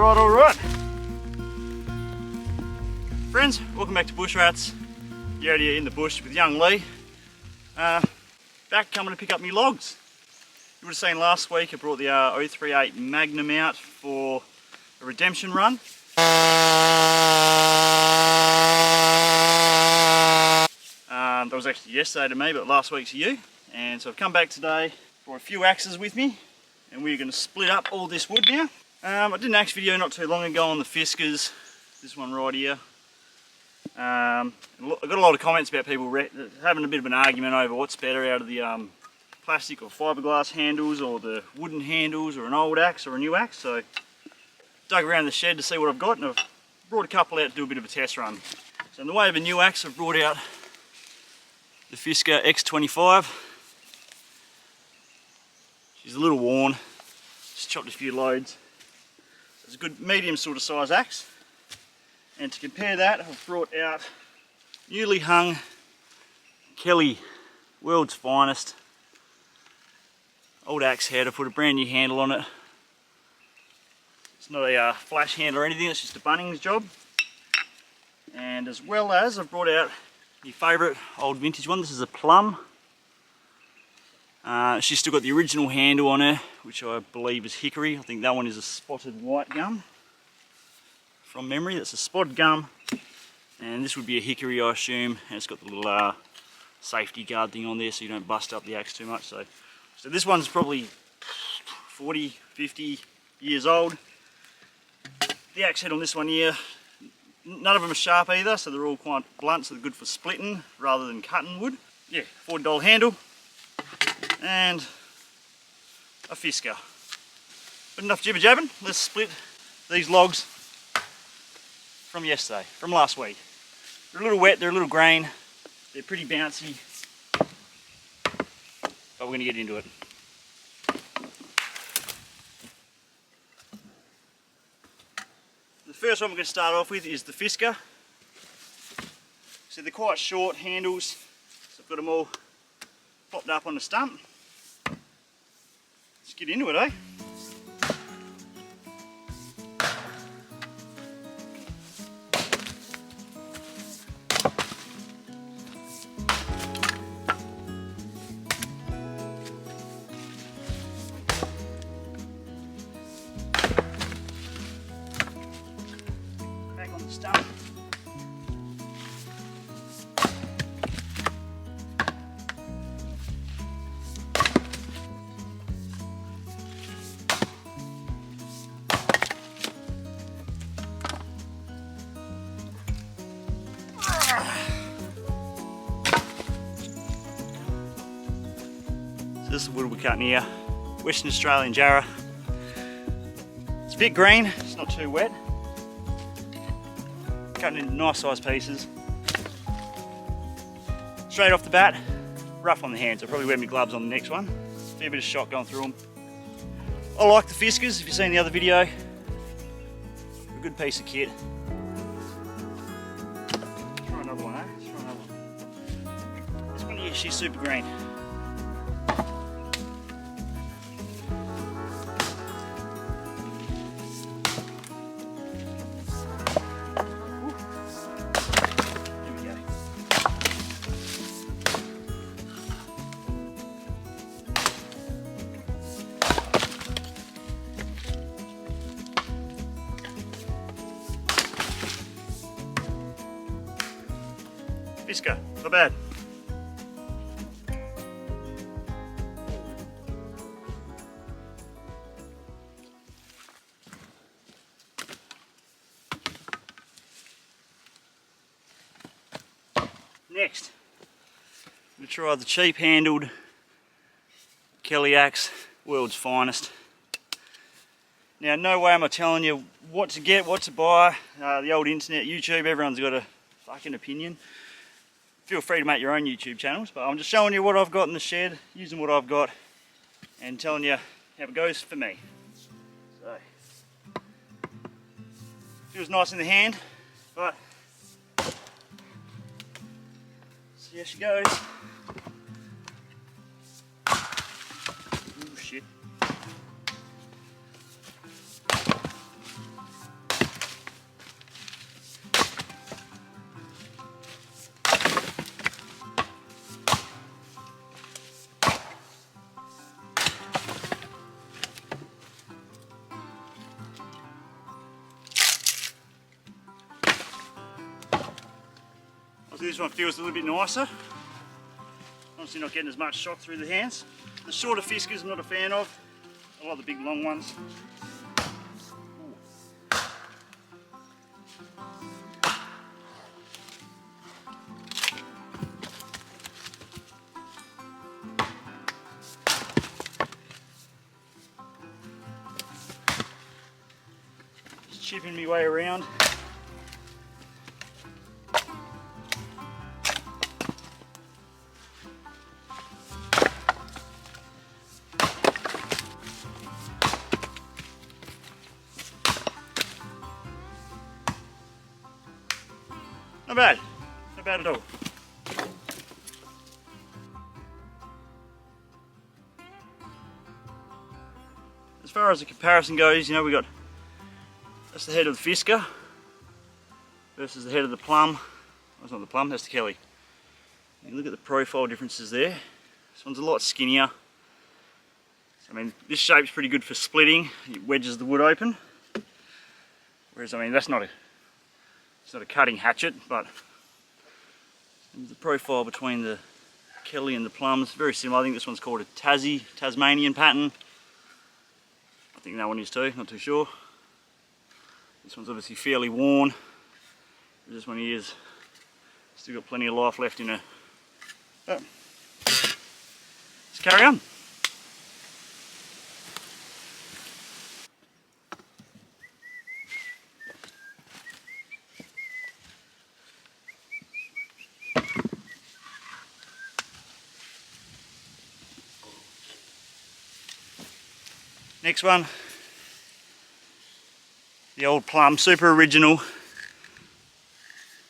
Alright. Friends, welcome back to Bush Rats. You're out here in the bush with young Lee. Back coming to pick up my logs. You would have seen last week I brought the 038 Magnum out for a redemption run. That was actually yesterday to me, but last week to you. And so I've come back today for a few axes with me, and we're going to split up all this wood now. I did an axe video not too long ago on the Fiskars, this one right here. I got a lot of comments about people having a bit of an argument over what's better out of the plastic or fiberglass handles, or the wooden handles, or an old axe or a new axe. So dug around the shed to see what I've got, and I've brought a couple out to do a bit of a test run. So in the way of a new axe, I've brought out the Fiskars X25. She's a little worn, just chopped a few loads. It's a good medium sort of size axe. And to compare that, I've brought out newly hung Kelly, world's finest old axe head. I put a brand new handle on it. It's not a flash handle or anything, it's just a Bunnings job. And as well as I've brought out my favourite old vintage one. This is a Plum. She's still got the original handle on her, which I believe is hickory. I think that one is a spotted white gum. From memory, that's a spotted gum. And this would be a hickory, I assume. And it's got the little safety guard thing on there so you don't bust up the axe too much. So this one's probably 40, 50 years old. The axe head on this one here, none of them are sharp either, so they're all quite blunt, so they're good for splitting rather than cutting wood. Yeah, $40 handle. And a Fiskar. But enough jibber jabbing, let's split these logs from yesterday, from last week. They're a little wet, they're a little green, they're pretty bouncy, but we're going to get into it. The first one we're going to start off with is the Fiskar. So they're quite short handles, so I've got them all popped up on the stump. Let's get into it, eh? Back on the stump. This is the wood we're cutting here, Western Australian Jarrah. It's a bit green, it's not too wet. Cutting into nice sized pieces. Straight off the bat, rough on the hands. I'll probably wear my gloves on the next one. Fair bit of shot going through them. I like the Fiskars, if you've seen the other video. A good piece of kit. Let's try another one, eh? Let's try another one. This one here, she's super green. Fiskar, not bad. Next, I'm going to try the cheap handled Kelly axe, world's finest. Now, no way am I telling you what to get, what to buy. The old internet, YouTube, everyone's got a fucking opinion. Feel free to make your own YouTube channels, but I'm just showing you what I've got in the shed, using what I've got, and telling you how it goes for me. So, feels nice in the hand, but see how she goes. Ooh, shit. So this one feels a little bit nicer. Obviously not getting as much shock through the hands. The shorter Fiskars I'm not a fan of. I like the big long ones. Just chipping my way around. Not bad, not bad at all. As far as the comparison goes, you know, that's the head of the Fiskar versus the head of the Plum. That's not the Plum, that's the Kelly. You look at the profile differences there. This one's a lot skinnier. I mean, this shape's pretty good for splitting. It wedges the wood open. Whereas, I mean, it's not a cutting hatchet, but the profile between the Kelly and the Plum is very similar. I think this one's called a Tasmanian pattern. I think that one is too, not too sure. This one's obviously fairly worn. This one here is still got plenty of life left in her. But let's carry on. Next one, the old Plum, super original,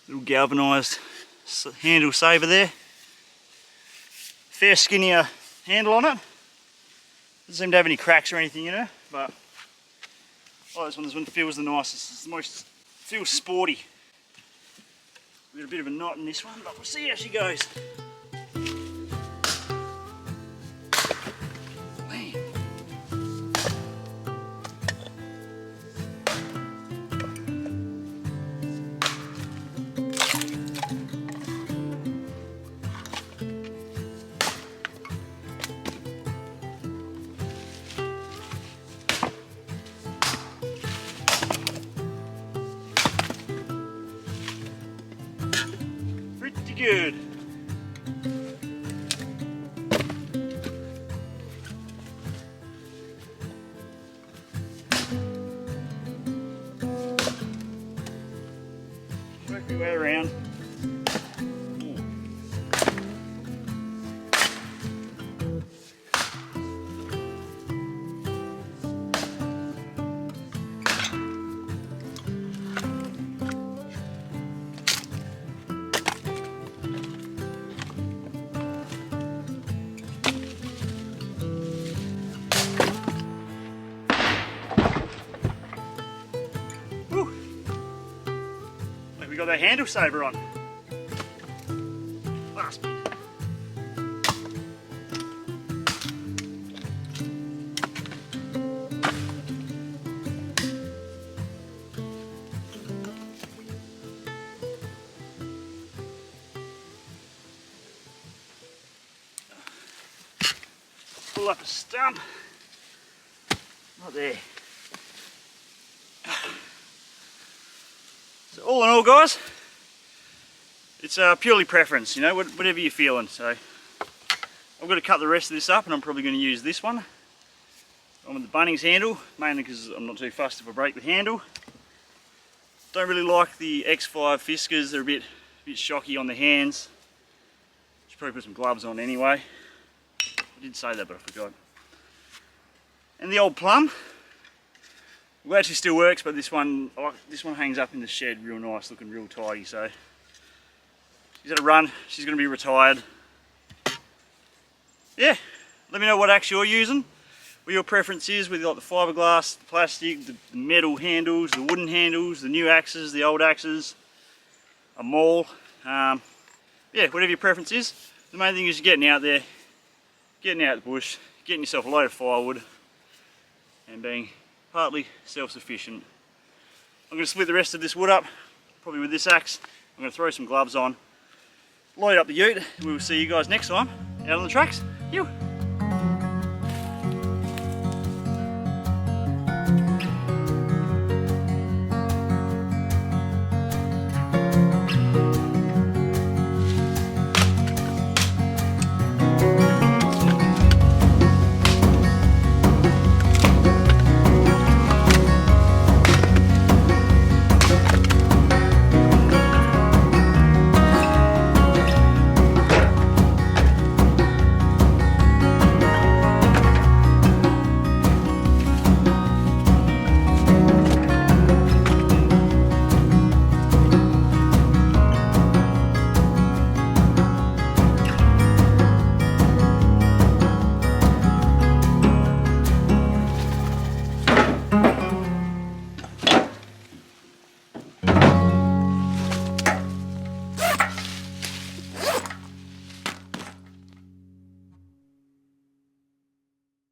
little galvanised handle saver there. Fair skinnier handle on it. Doesn't seem to have any cracks or anything in it, but this one feels the nicest. It's the most, feels sporty. We've got a bit of a knot in this one, but we'll see how she goes. Good. Work your way around. We got that handle saver on. Last bit. Pull up a stump. Not there. So all in all, guys, it's purely preference, you know, whatever you're feeling. So I've got to cut the rest of this up, and I'm probably going to use this one. I'm with the Bunnings handle, mainly because I'm not too fussed if I break the handle. Don't really like the X5 Fiskars, they're a bit shocky on the hands. Should probably put some gloves on anyway. I did say that, but I forgot. And the old Plum. Well, actually still works, but this one hangs up in the shed real nice, looking real tidy. So she's had a run, she's going to be retired. Yeah, let me know what axe you're using, what your preference is, whether you like the fiberglass, the plastic, the metal handles, the wooden handles, the new axes, the old axes, a maul. Yeah, whatever your preference is. The main thing is you're getting out there, getting out the bush, getting yourself a load of firewood, and being partly self-sufficient. I'm going to split the rest of this wood up, probably with this axe. I'm going to throw some gloves on, load up the ute. We will see you guys next time out on the tracks. You.